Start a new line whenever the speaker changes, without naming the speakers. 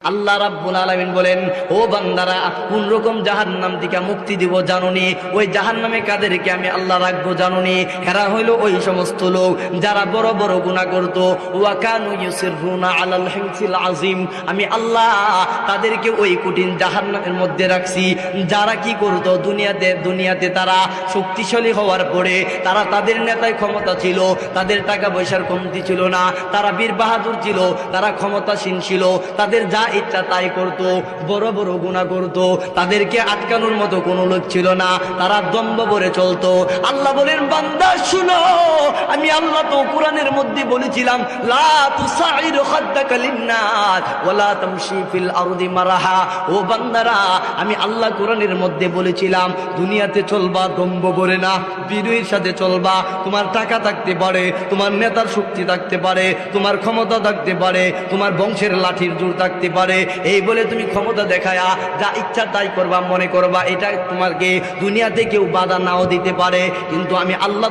আল্লাহ রাব্বুল আলামিন বলেন, ও বান্দারা, কোন রকম জাহান্নাম থেকে মুক্তি দিব জানোনি? ওই জাহান্নামে কাদেরকে আমি আল্লাহ রাখবো জানোনি? এরা হইল ওই সমস্ত লোক যারা বড় বড় গুনাহ করত। ওয়া কানু ইউসিরুনা আলাল হিনসিল আযীম। আমি আল্লাহ তাদেরকে ওই কঠিন জাহান্নামের মধ্যে রাখছি। যারা কি করত দুনিয়াতে তারা শক্তিশালী হওয়ার পরে তারা তাদের নেতায় ক্ষমতা ছিল, তাদের টাকা পয়সার কমতি ছিল না, তারা বীর বাহাদুর ছিল, তারা ক্ষমতাসীন ছিল, তাদের যা ইচ্ছা তাই করত, বড় বড় গুনাহ করত, তাদেরকে আটকানোর মতো কোনো লোক ছিল না, তারা দম্ভ ভরে চলতো। আল্লাহ বলেন, বান্দা শুনো, আমি আল্লাহ তো কোরআনের মধ্যে বলেছিলাম, লা তুসাইর খাদ্দাকা লিন্নাস ওয়ালা তামশি ফিল আরদি মারাহা। ও বান্দারা, আমি আল্লাহ কোরআনের মধ্যে বলেছিলাম দুনিয়াতে চলবা দম্ভ ভরে না, বিনয়ের সাথে চলবা। তোমার টাকা থাকতে পারে, তোমার নেতার শক্তি থাকতে পারে, তোমার ক্ষমতা থাকতে পারে, তোমার বংশের লাঠির জোর থাকতে পারে, এই বলে তুমি ক্ষমতা দেখায়া যা ইচ্ছা তাই করবা, মনে করবা এটা তোমাকে দুনিয়াতে কেউ বাধা নাও দিতে পারে। কিন্তু আমি আল্লাহ